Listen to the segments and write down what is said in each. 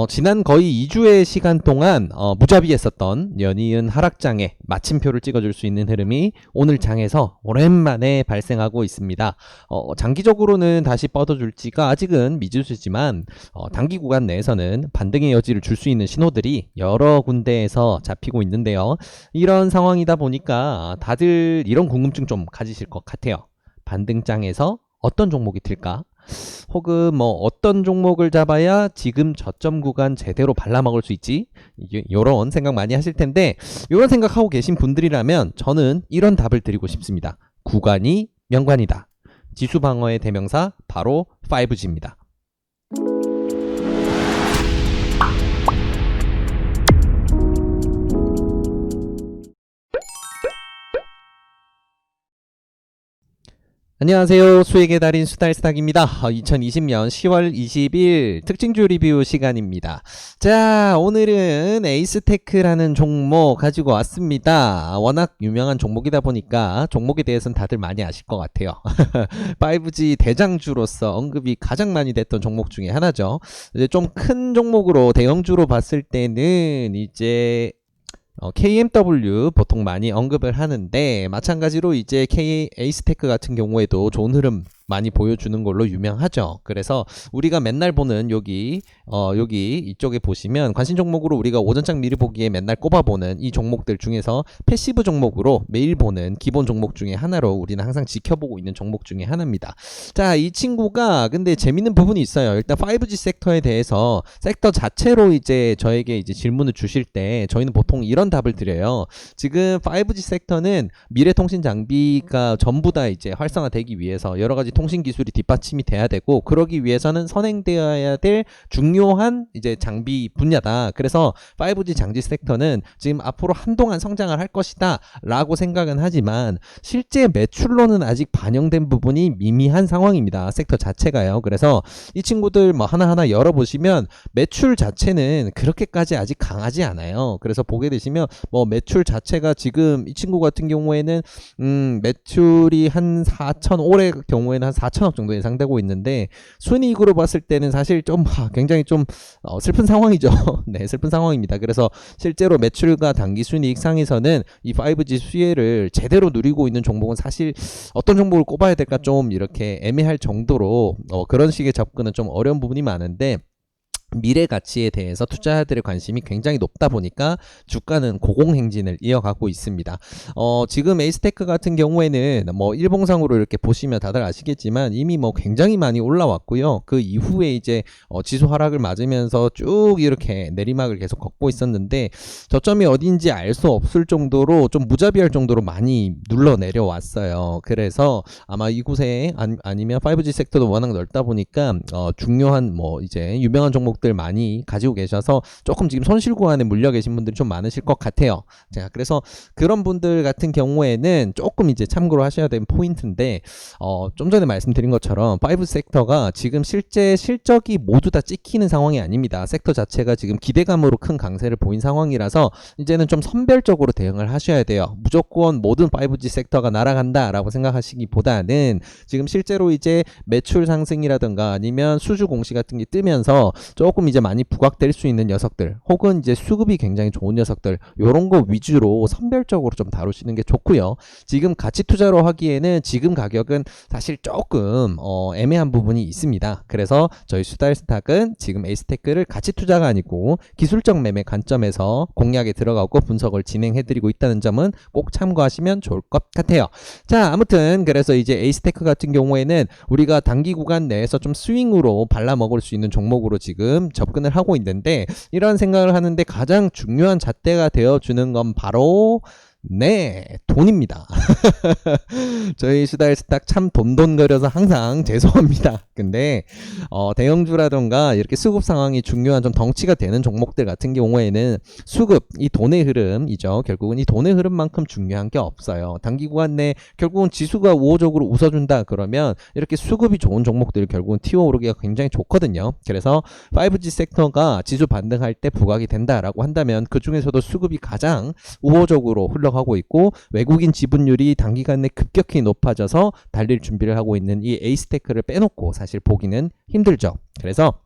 지난 거의 2주의 시간 동안 무자비했었던 연이은 하락장에 마침표를 찍어줄 수 있는 흐름이 오늘 장에서 오랜만에 발생하고 있습니다. 장기적으로는 다시 뻗어줄지가 아직은 미지수지만 단기 구간 내에서는 반등의 여지를 줄 수 있는 신호들이 여러 군데에서 잡히고 있는데요. 이런 상황이다 보니까 다들 이런 궁금증 좀 가지실 것 같아요. 반등장에서 어떤 종목이 들까? 혹은 뭐 어떤 종목을 잡아야 지금 저점 구간 제대로 발라먹을 수 있지? 이런 생각 많이 하실 텐데, 이런 생각하고 계신 분들이라면 저는 이런 답을 드리고 싶습니다. 구간이 명관이다. 지수 방어의 대명사 바로 5G입니다. 안녕하세요. 수익의 달인 수달스탁입니다. 2020년 10월 20일 특징주 리뷰 시간입니다. 자, 오늘은 에이스테크라는 종목 가지고 왔습니다. 워낙 유명한 종목이다 보니까 종목에 대해서는 다들 많이 아실 것 같아요. 5G 대장주로서 언급이 가장 많이 됐던 종목 중에 하나죠. 이제 좀 큰 종목으로 대형주로 봤을 때는 이제 KMW 보통 많이 언급을 하는데, 마찬가지로 이제 에이스테크 같은 경우에도 좋은 흐름 많이 보여주는 걸로 유명하죠. 그래서 우리가 맨날 보는 여기 이쪽에 보시면 관심 종목으로 우리가 오전장 미리 보기에 맨날 꼽아보는 이 종목들 중에서 패시브 종목으로 매일 보는 기본 종목 중에 하나로 우리는 항상 지켜보고 있는 종목 중에 하나입니다. 자, 이 친구가 근데 재밌는 부분이 있어요. 일단 5G 섹터에 대해서 섹터 자체로 이제 저에게 이제 질문을 주실 때 저희는 보통 이런 답을 드려요. 지금 5G 섹터는 미래통신 장비가 전부 다 이제 활성화되기 위해서 여러 가지 통신 기술이 뒷받침이 돼야 되고, 그러기 위해서는 선행되어야 될 중요한 이제 장비 분야다. 그래서 5G 장비 섹터는 지금 앞으로 한동안 성장을 할 것이다 라고 생각은 하지만, 실제 매출로는 아직 반영된 부분이 미미한 상황입니다. 섹터 자체가요. 그래서 이 친구들 뭐 하나하나 열어보시면 매출 자체는 그렇게까지 아직 강하지 않아요. 그래서 보게 되시면 뭐 매출 자체가 지금 이 친구 같은 경우에는 매출이 한 4천, 올해 경우에는 한 4천억 정도 예상되고 있는데, 순이익으로 봤을 때는 사실 좀 굉장히 좀 슬픈 상황이죠. 네, 슬픈 상황입니다. 그래서 실제로 매출과 단기 순이익 상에서는 이 5G 수혜를 제대로 누리고 있는 종목은 사실 어떤 종목을 꼽아야 될까 좀 이렇게 애매할 정도로 그런 식의 접근은 좀 어려운 부분이 많은데, 미래 가치에 대해서 투자자들의 관심이 굉장히 높다 보니까 주가는 고공행진을 이어가고 있습니다. 지금 에이스테크 같은 경우에는 뭐 일봉상으로 이렇게 보시면 다들 아시겠지만 이미 뭐 굉장히 많이 올라왔고요. 그 이후에 이제 지수 하락을 맞으면서 쭉 이렇게 내리막을 계속 걷고 있었는데, 저점이 어딘지 알 수 없을 정도로 좀 무자비할 정도로 많이 눌러 내려왔어요. 그래서 아마 이곳에 아니면 5G 섹터도 워낙 넓다 보니까 중요한 뭐 이제 유명한 종목 들 많이 가지고 계셔서 조금 지금 손실 구간에 물려 계신 분들이 좀 많으실 것 같아요. 자, 그래서 그런 분들 같은 경우에는 조금 이제 참고로 하셔야 되는 포인트인데, 좀 전에 말씀드린 것처럼 5 섹터가 지금 실제 실적이 모두 다 찍히는 상황이 아닙니다. 섹터 자체가 지금 기대감으로 큰 강세를 보인 상황이라서 이제는 좀 선별적으로 대응을 하셔야 돼요. 무조건 모든 5G 섹터가 날아간다 라고 생각하시기보다는 지금 실제로 이제 매출 상승이라든가 아니면 수주 공시 같은 게 뜨면서 조금 이제 많이 부각될 수 있는 녀석들, 혹은 이제 수급이 굉장히 좋은 녀석들, 요런 거 위주로 선별적으로 좀 다루시는 게 좋고요. 지금 가치 투자로 하기에는 지금 가격은 사실 조금 애매한 부분이 있습니다. 그래서 저희 수달스탁은 지금 에이스테크를 가치 투자가 아니고 기술적 매매 관점에서 공략에 들어가고 분석을 진행해드리고 있다는 점은 꼭 참고하시면 좋을 것 같아요. 자, 아무튼 그래서 이제 에이스테크 같은 경우에는 우리가 단기 구간 내에서 좀 스윙으로 발라먹을 수 있는 종목으로 지금 접근을 하고 있는데, 이런 생각을 하는데 가장 중요한 잣대가 되어주는 건 바로 돈입니다. 저희 수달스탁 참 돈돈거려서 항상 죄송합니다. 근데 대형주라던가 이렇게 수급 상황이 중요한 좀 덩치가 되는 종목들 같은 경우에는 수급, 이 돈의 흐름이죠. 결국은 이 돈의 흐름만큼 중요한 게 없어요. 단기 구간 내 결국은 지수가 우호적으로 웃어준다 그러면 이렇게 수급이 좋은 종목들 결국은 튀어오르기가 굉장히 좋거든요. 그래서 5G 섹터가 지수 반등할 때 부각이 된다라고 한다면 그 중에서도 수급이 가장 우호적으로 흘러가고 있고, 외국인 지분율이 단기간 내 급격히 높아져서 달릴 준비를 하고 있는 이 에이스테크를 빼놓고 사실 보기는 힘들죠. 그래서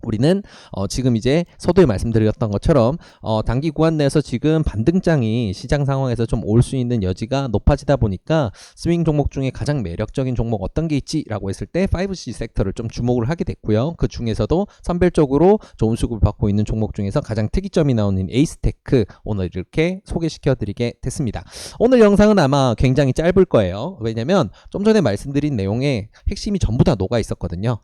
우리는 지금 이제 서두에 말씀드렸던 것처럼 단기 구간 내에서 지금 반등장이 시장 상황에서 좀 올 수 있는 여지가 높아지다 보니까 스윙 종목 중에 가장 매력적인 종목 어떤 게 있지라고 했을 때 5C 섹터를 좀 주목을 하게 됐고요. 그 중에서도 선별적으로 좋은 수급을 받고 있는 종목 중에서 가장 특이점이 나오는 에이스테크 오늘 이렇게 소개시켜 드리게 됐습니다. 오늘 영상은 아마 굉장히 짧을 거예요. 왜냐면 좀 전에 말씀드린 내용에 핵심이 전부 다 녹아 있었거든요.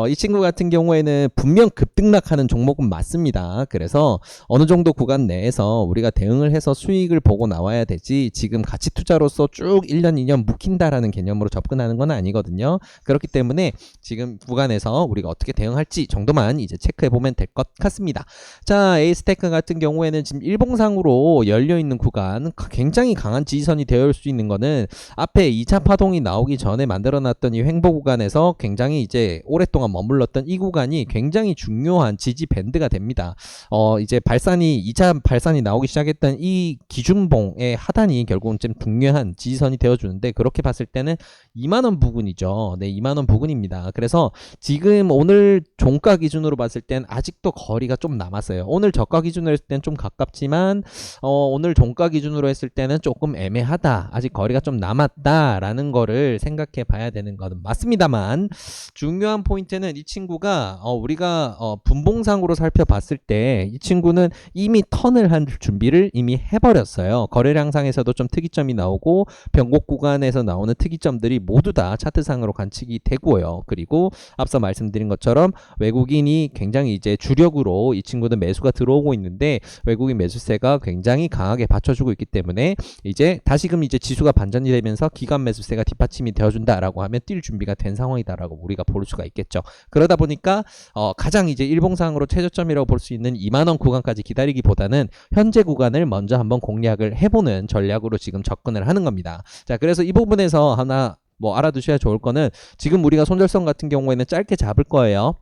이 친구 같은 경우에는 분명 급등락하는 종목은 맞습니다. 그래서 어느 정도 구간 내에서 우리가 대응을 해서 수익을 보고 나와야 되지 지금 가치 투자로서 쭉 1년 2년 묵힌다라는 개념으로 접근하는 건 아니거든요. 그렇기 때문에 지금 구간에서 우리가 어떻게 대응할지 정도만 이제 체크해 보면 될 것 같습니다. 자, 에이스테크 같은 경우에는 지금 일봉상으로 열려 있는 구간 굉장히 강한 지지선이 되어 올 수 있는 거는 앞에 2차 파동이 나오기 전에 만들어 놨던 이 횡보 구간에서 굉장히 이제 오랫동안 머물렀던 이 구간이 굉장히 중요한 지지 밴드가 됩니다. 이제 2차 발산이 나오기 시작했던 이 기준봉의 하단이 결국은 좀 중요한 지지선이 되어주는데 그렇게 봤을 때는 2만원 부근이죠. 네, 2만원 부근입니다. 그래서 지금 오늘 종가 기준으로 봤을 땐 아직도 거리가 좀 남았어요. 오늘 저가 기준으로 했을 땐 좀 가깝지만 오늘 종가 기준으로 했을 때는 조금 애매하다. 아직 거리가 좀 남았다라는 거를 생각해 봐야 되는 것은 맞습니다만 중요한 포인트는 이 친구가 우리가 분봉상으로 살펴봤을 때 이 친구는 이미 턴을 한 준비를 이미 해버렸어요. 거래량상에서도 좀 특이점이 나오고 변곡 구간에서 나오는 특이점들이 모두 다 차트상으로 관측이 되고요. 그리고 앞서 말씀드린 것처럼 외국인이 굉장히 이제 주력으로 이 친구는 매수가 들어오고 있는데 외국인 매수세가 굉장히 강하게 받쳐주고 있기 때문에 이제 다시금 이제 지수가 반전이 되면서 기관 매수세가 뒷받침이 되어준다라고 하면 뛸 준비가 된 상황이다라고 우리가 볼 수가 있겠죠. 그러다 보니까 가장 이제 일봉상으로 최저점이라고 볼 수 있는 2만원 구간까지 기다리기보다는 현재 구간을 먼저 한번 공략을 해보는 전략으로 지금 접근을 하는 겁니다. 자, 그래서 이 부분에서 하나 알아두셔야 좋을 거는 지금 우리가 손절선 같은 경우에는 짧게 잡을 거예요.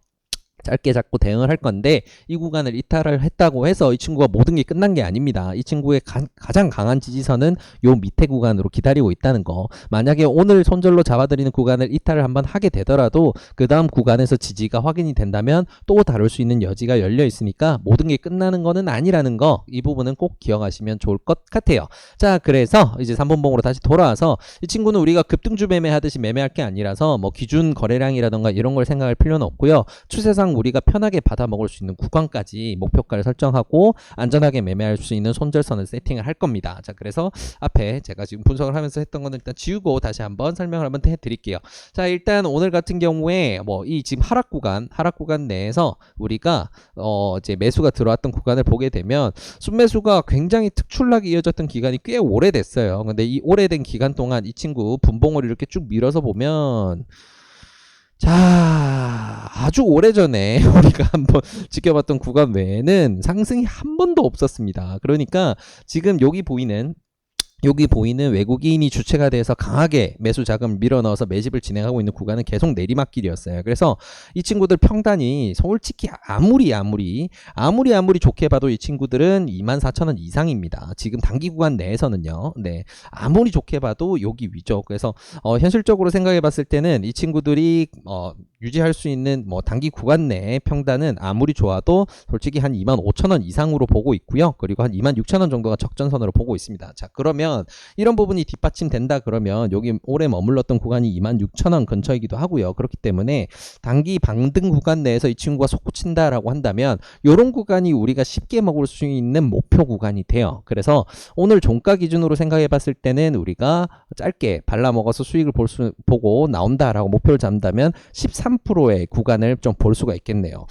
짧게 잡고 대응을 할 건데 이 구간을 이탈을 했다고 해서 이 친구가 모든 게 끝난 게 아닙니다. 이 친구의 가장 강한 지지선은 요 밑에 구간으로 기다리고 있다는 거. 만약에 오늘 손절로 잡아드리는 구간을 이탈을 한번 하게 되더라도 그 다음 구간에서 지지가 확인이 된다면 또 다룰 수 있는 여지가 열려 있으니까 모든 게 끝나는 거는 아니라는 거. 이 부분은 꼭 기억하시면 좋을 것 같아요. 자, 그래서 이제 3분봉으로 다시 돌아와서 이 친구는 우리가 급등주 매매하듯이 매매할 게 아니라서 기준 거래량이라던가 이런 걸 생각할 필요는 없고요. 추세상 우리가 편하게 받아 먹을 수 있는 구간까지 목표가를 설정하고 안전하게 매매할 수 있는 손절선을 세팅을 할 겁니다. 자, 그래서 앞에 제가 지금 분석을 하면서 했던 거는 일단 지우고 다시 한번 설명을 한번 해드릴게요. 자, 일단 오늘 같은 경우에 이 지금 하락 구간 내에서 우리가 이제 매수가 들어왔던 구간을 보게 되면 순매수가 굉장히 특출나게 이어졌던 기간이 꽤 오래됐어요. 근데 이 오래된 기간 동안 이 친구 분봉을 이렇게 쭉 밀어서 보면 자, 아주 오래전에 우리가 한번 지켜봤던 구간 외에는 상승이 한 번도 없었습니다. 그러니까 지금 여기 보이는 외국인이 주체가 돼서 강하게 매수 자금을 밀어넣어서 매집을 진행하고 있는 구간은 계속 내리막길이었어요. 그래서 이 친구들 평단이 솔직히 아무리 좋게 봐도 이 친구들은 24,000원 이상입니다. 지금 단기 구간 내에서는요. 네, 아무리 좋게 봐도 여기 위죠. 그래서 현실적으로 생각해 봤을 때는 이 친구들이 유지할 수 있는 단기 구간 내의 평단은 아무리 좋아도 솔직히 한 25,000원 이상으로 보고 있고요. 그리고 한 26,000원 정도가 적전선으로 보고 있습니다. 자, 그러면 이런 부분이 뒷받침된다 그러면 여기 오래 머물렀던 구간이 26,000원 근처이기도 하고요. 그렇기 때문에 단기 방등 구간 내에서 이 친구가 솟구친다라고 한다면 이런 구간이 우리가 쉽게 먹을 수 있는 목표 구간이 돼요. 그래서 오늘 종가 기준으로 생각해 봤을 때는 우리가 짧게 발라먹어서 수익을 보고 나온다라고 목표를 잡는다면 13%의 구간을 좀 볼 수가 있겠네요.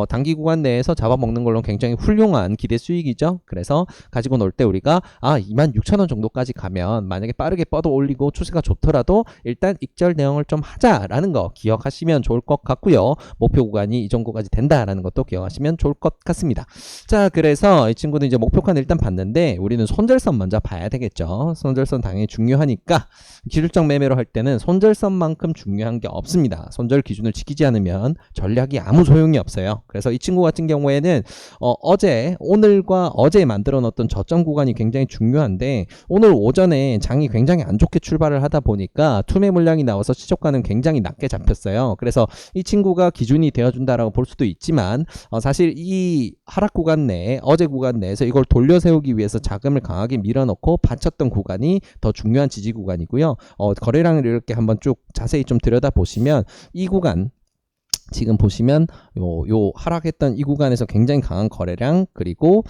단기 구간 내에서 잡아먹는 걸로 굉장히 훌륭한 기대 수익이죠. 그래서 가지고 놀 때 우리가 26,000원 정도까지 가면 만약에 빠르게 뻗어 올리고 추세가 좋더라도 일단 익절 대응을 좀 하자라는 거 기억하시면 좋을 것 같고요. 목표 구간이 이 정도까지 된다라는 것도 기억하시면 좋을 것 같습니다. 자, 그래서 이 친구는 이제 목표가는 일단 봤는데 우리는 손절선 먼저 봐야 되겠죠. 손절선 당연히 중요하니까 기술적 매매로 할 때는 손절선만큼 중요한 게 없습니다. 손절 기준을 지키지 않으면 전략이 아무 소용이 없어요. 그래서 이 친구 같은 경우에는 오늘과 어제 만들어 놓았던 저점 구간이 굉장히 중요한데 오늘 오전에 장이 굉장히 안 좋게 출발을 하다 보니까 투매 물량이 나와서 시초가는 굉장히 낮게 잡혔어요. 그래서 이 친구가 기준이 되어준다라고 볼 수도 있지만 사실 이 하락 구간 내에 어제 구간 내에서 이걸 돌려 세우기 위해서 자금을 강하게 밀어넣고 받쳤던 구간이 더 중요한 지지 구간이고요. 거래량을 이렇게 한번 쭉 자세히 좀 들여다보시면 이 구간 지금 보시면 요 하락했던 이 구간에서 굉장히 강한 거래량 그리고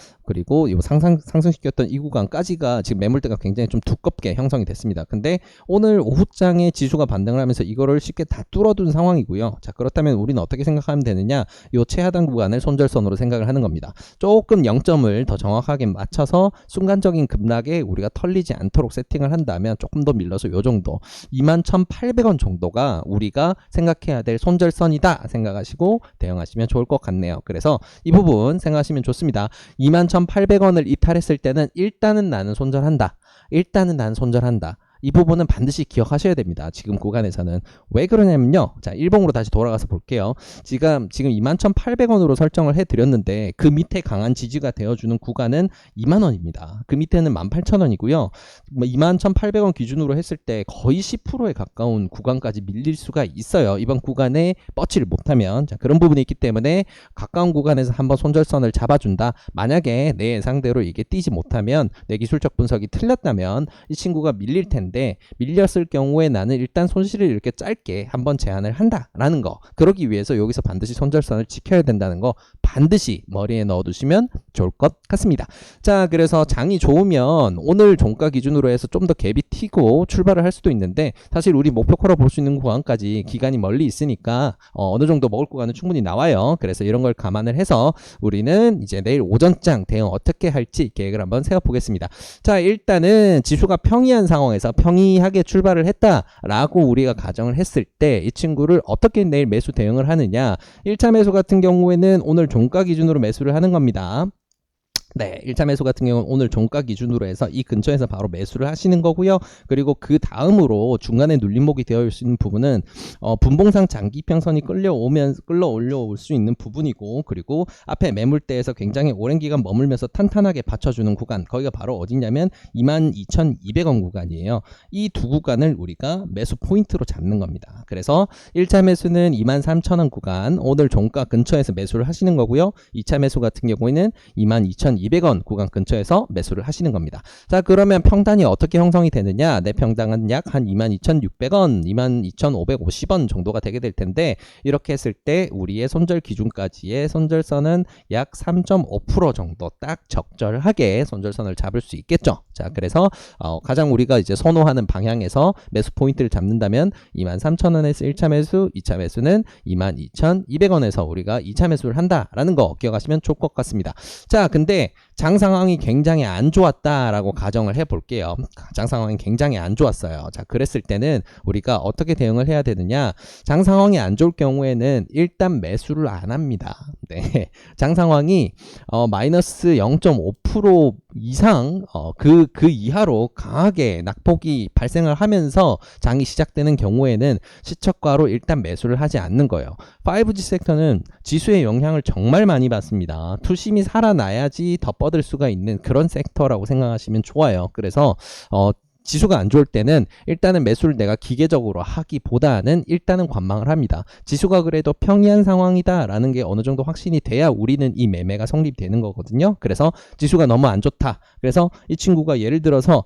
요 상승시켰던 이 구간까지가 지금 매물대가 굉장히 좀 두껍게 형성이 됐습니다. 근데 오늘 오후장에 지수가 반등을 하면서 이거를 쉽게 다 뚫어둔 상황이고요. 자, 그렇다면 우리는 어떻게 생각하면 되느냐? 요 최하단 구간을 손절선으로 생각을 하는 겁니다. 조금 0점을 더 정확하게 맞춰서 순간적인 급락에 우리가 털리지 않도록 세팅을 한다면 조금 더 밀러서 요 정도 21,800원 정도가 우리가 생각해야 될 손절선이다 생각하시고 대응하시면 좋을 것 같네요. 그래서 이 부분 생각하시면 좋습니다. 21,800원을 이탈했을 때는 일단은 나는 손절한다. 이 부분은 반드시 기억하셔야 됩니다. 지금 구간에서는. 왜 그러냐면요. 자, 일봉으로 다시 돌아가서 볼게요. 지금 21,800원으로 설정을 해드렸는데 그 밑에 강한 지지가 되어주는 구간은 2만원입니다. 그 밑에는 18,000원이고요. 21,800원 기준으로 했을 때 거의 10%에 가까운 구간까지 밀릴 수가 있어요. 이번 구간에 뻗지를 못하면. 자, 그런 부분이 있기 때문에 가까운 구간에서 한번 손절선을 잡아준다. 만약에 내 예상대로 이게 뛰지 못하면 내 기술적 분석이 틀렸다면 이 친구가 밀릴 텐데 밀렸을 경우에 나는 일단 손실을 이렇게 짧게 한번 제한을 한다라는 거. 그러기 위해서 여기서 반드시 손절선을 지켜야 된다는 거 반드시 머리에 넣어두시면 좋을 것 같습니다. 자, 그래서 장이 좋으면 오늘 종가 기준으로 해서 좀 더 갭이 튀고 출발을 할 수도 있는데 사실 우리 목표가로 볼 수 있는 구간까지 기간이 멀리 있으니까 어느 정도 먹을 구간은 충분히 나와요. 그래서 이런 걸 감안을 해서 우리는 이제 내일 오전장 대응 어떻게 할지 계획을 한번 세워보겠습니다. 자, 일단은 지수가 평이한 상황에서 평이하게 출발을 했다라고 우리가 가정을 했을 때 이 친구를 어떻게 내일 매수 대응을 하느냐. 1차 매수 같은 경우에는 오늘 종가 기준으로 매수를 하는 겁니다. 네, 1차 매수 같은 경우는 오늘 종가 기준으로 해서 이 근처에서 바로 매수를 하시는 거고요. 그리고 그 다음으로 중간에 눌림목이 되어 있는 부분은 분봉상 장기평선이 끌러 올려올 수 있는 부분이고, 그리고 앞에 매물대에서 굉장히 오랜 기간 머물면서 탄탄하게 받쳐주는 구간, 거기가 바로 어디냐면 22,200원 구간이에요. 이 두 구간을 우리가 매수 포인트로 잡는 겁니다. 그래서 1차 매수는 23,000원 구간, 오늘 종가 근처에서 매수를 하시는 거고요. 2차 매수 같은 경우에는 22,200원 구간 근처에서 매수를 하시는 겁니다. 자, 그러면 평단이 어떻게 형성이 되느냐? 내 평당은 약 한 22,600원, 22,550원 정도가 되게 될 텐데, 이렇게 했을 때 우리의 손절 기준까지의 손절선은 약 3.5% 정도 딱 적절하게 손절선을 잡을 수 있겠죠. 자, 그래서 가장 우리가 이제 선호하는 방향에서 매수 포인트를 잡는다면 23,000원에서 1차 매수, 2차 매수는 22,200원에서 우리가 2차 매수를 한다라는 거 기억하시면 좋을 것 같습니다. 자, 근데 장 상황이 굉장히 안 좋았다라고 가정을 해볼게요. 장 상황이 굉장히 안 좋았어요. 자, 그랬을 때는 우리가 어떻게 대응을 해야 되느냐? 장 상황이 안 좋을 경우에는 일단 매수를 안 합니다. 네, 장 상황이 마이너스 0.5% 이상 그 이하로 강하게 낙폭이 발생을 하면서 장이 시작되는 경우에는 시초가로 일단 매수를 하지 않는 거예요. 5G 섹터는 지수의 영향을 정말 많이 받습니다. 투심이 살아나야지 더 뻗을 수가 있는 그런 섹터라고 생각하시면 좋아요. 그래서 지수가 안 좋을 때는 일단은 매수를 내가 기계적으로 하기보다는 일단은 관망을 합니다. 지수가 그래도 평이한 상황이다라는 게 어느 정도 확신이 돼야 우리는 이 매매가 성립되는 거거든요. 그래서 지수가 너무 안 좋다. 그래서 이 친구가 예를 들어서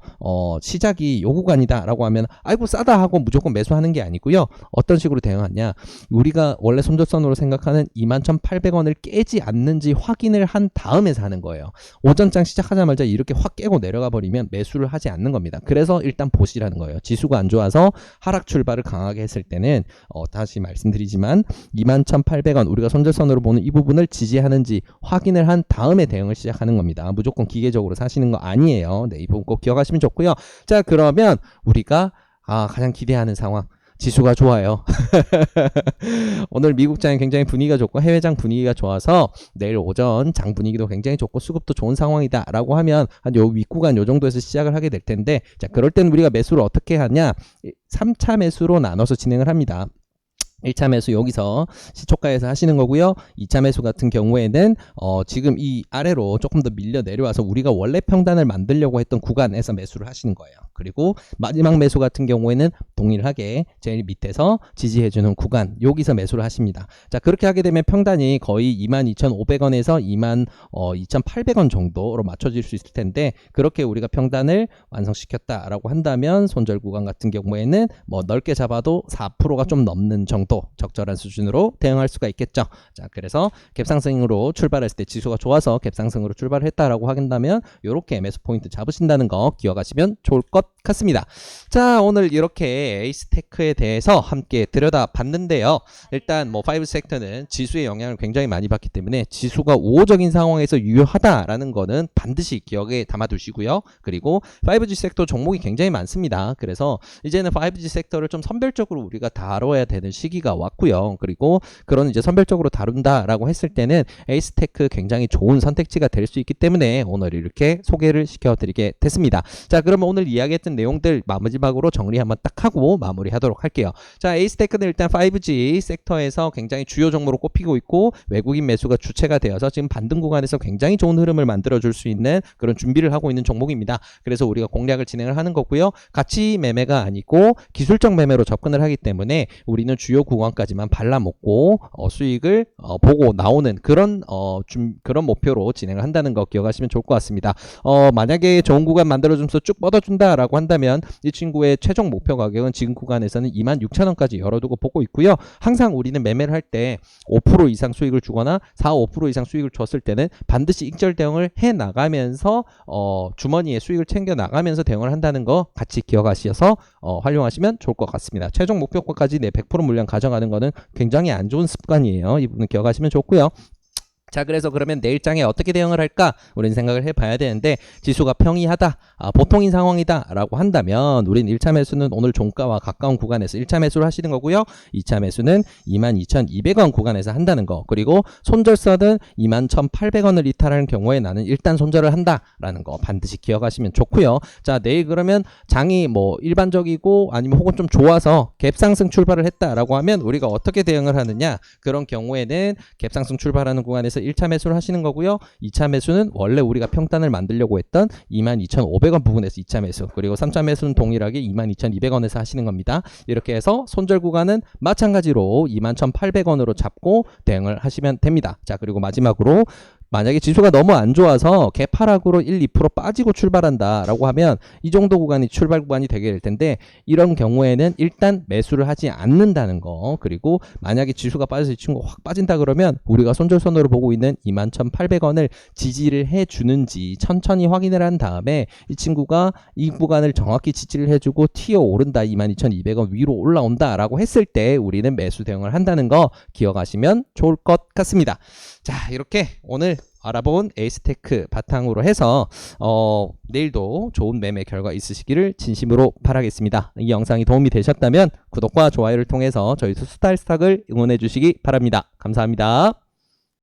시작이 요 구간이다라고 하면 아이고 싸다 하고 무조건 매수하는 게 아니고요. 어떤 식으로 대응하냐? 우리가 원래 손절선으로 생각하는 21,800원을 깨지 않는지 확인을 한 다음에 사는 거예요. 오전장 시작하자마자 이렇게 확 깨고 내려가 버리면 매수를 하지 않는 겁니다. 그래서 일단 보시라는 거예요. 지수가 안 좋아서 하락 출발을 강하게 했을 때는 다시 말씀드리지만 21,800원 우리가 손절선으로 보는 이 부분을 지지하는지 확인을 한 다음에 대응을 시작하는 겁니다. 무조건 기계적으로 사시는 거 아니에요. 네, 이 부분 꼭 기억하시면 좋고요. 자, 그러면 우리가 가장 기대하는 상황, 지수가 좋아요. 오늘 미국장이 굉장히 분위기가 좋고 해외장 분위기가 좋아서 내일 오전 장 분위기도 굉장히 좋고 수급도 좋은 상황이다 라고 하면 한 요 윗구간 요 정도에서 시작을 하게 될 텐데, 자, 그럴 때는 우리가 매수를 어떻게 하냐? 3차 매수로 나눠서 진행을 합니다. 1차 매수 여기서 시초가에서 하시는 거고요. 2차 매수 같은 경우에는 지금 이 아래로 조금 더 밀려 내려와서 우리가 원래 평단을 만들려고 했던 구간에서 매수를 하시는 거예요. 그리고 마지막 매수 같은 경우에는 동일하게 제일 밑에서 지지해주는 구간 여기서 매수를 하십니다. 자, 그렇게 하게 되면 평단이 거의 22,500원에서 22,800원 정도로 맞춰질 수 있을 텐데, 그렇게 우리가 평단을 완성시켰다라고 한다면 손절 구간 같은 경우에는 뭐 넓게 잡아도 4%가 좀 넘는 정도 적절한 수준으로 대응할 수가 있겠죠. 자, 그래서 갭상승으로 출발했을 때 지수가 좋아서 갭상승으로 출발했다라고 한다면 이렇게 매수 포인트 잡으신다는 거 기억하시면 좋을 것 같습니다. 자, 오늘 이렇게 에이스테크에 대해서 함께 들여다봤는데요. 일단 뭐 5 섹터는 지수의 영향을 굉장히 많이 받기 때문에 지수가 우호적인 상황에서 유효하다라는 거는 반드시 기억에 담아두시고요. 그리고 5G 섹터 종목이 굉장히 많습니다. 그래서 이제는 5G 섹터를 좀 선별적으로 우리가 다뤄야 되는 시기가 왔고요. 그리고 그런 이제 선별적으로 다룬다라고 했을 때는 에이스테크 굉장히 좋은 선택지가 될 수 있기 때문에 오늘 이렇게 소개를 시켜드리게 됐습니다. 자, 그러면 오늘 이야기했던 내용들 마지막으로 정리 한번 딱 하고 마무리하도록 할게요. 자, 에이스테크는 일단 5G 섹터에서 굉장히 주요 종목으로 꼽히고 있고 외국인 매수가 주체가 되어서 지금 반등 구간에서 굉장히 좋은 흐름을 만들어줄 수 있는 그런 준비를 하고 있는 종목입니다. 그래서 우리가 공략을 진행을 하는 거고요. 가치 매매가 아니고 기술적 매매로 접근을 하기 때문에 우리는 주요 구간까지만 발라먹고 수익을 보고 나오는 그런 그런 목표로 진행을 한다는 거 기억하시면 좋을 것 같습니다. 만약에 좋은 구간 만들어주면서 쭉 뻗어준다라고 한다면 이 친구의 최종 목표 가격은 지금 구간에서는 26,000원까지 열어두고 보고 있고요. 항상 우리는 매매를 할 때 5% 이상 수익을 주거나 4, 5% 이상 수익을 줬을 때는 반드시 익절 대응을 해 나가면서 주머니에 수익을 챙겨 나가면서 대응을 한다는 거 같이 기억하셔서 활용하시면 좋을 것 같습니다. 최종 목표가까지 내 100% 물량 가져가는 거는 굉장히 안 좋은 습관이에요. 이 부분 기억하시면 좋고요. 자, 그래서 그러면 내일장에 어떻게 대응을 할까? 우리는 생각을 해봐야 되는데 지수가 평이하다, 보통인 상황이다 라고 한다면 우린 1차 매수는 오늘 종가와 가까운 구간에서 1차 매수를 하시는 거고요. 2차 매수는 22,200원 구간에서 한다는 거, 그리고 손절선은 21,800원을 이탈하는 경우에 나는 일단 손절을 한다 라는 거 반드시 기억하시면 좋고요. 자, 내일 그러면 장이 뭐 일반적이고 아니면 혹은 좀 좋아서 갭상승 출발을 했다라고 하면 우리가 어떻게 대응을 하느냐? 그런 경우에는 갭상승 출발하는 구간에서 1차 매수를 하시는 거고요. 2차 매수는 원래 우리가 평단을 만들려고 했던 22,500원 부분에서 2차 매수, 그리고 3차 매수는 동일하게 22,200원에서 하시는 겁니다. 이렇게 해서 손절 구간은 마찬가지로 21,800원으로 잡고 대응을 하시면 됩니다. 자, 그리고 마지막으로 만약에 지수가 너무 안 좋아서 개파락으로 1, 2% 빠지고 출발한다 라고 하면 이 정도 구간이 출발 구간이 되게 될 텐데, 이런 경우에는 일단 매수를 하지 않는다는 거, 그리고 만약에 지수가 빠져서 이 친구가 확 빠진다 그러면 우리가 손절선으로 보고 있는 21,800원을 지지를 해주는지 천천히 확인을 한 다음에 이 친구가 이 구간을 정확히 지지를 해주고 튀어 오른다, 22,200원 위로 올라온다 라고 했을 때 우리는 매수 대응을 한다는 거 기억하시면 좋을 것 같습니다. 자, 이렇게 오늘 알아본 에이스테크 바탕으로 해서 내일도 좋은 매매 결과 있으시기를 진심으로 바라겠습니다. 이 영상이 도움이 되셨다면 구독과 좋아요를 통해서 저희 수스타일스탁을 응원해 주시기 바랍니다. 감사합니다.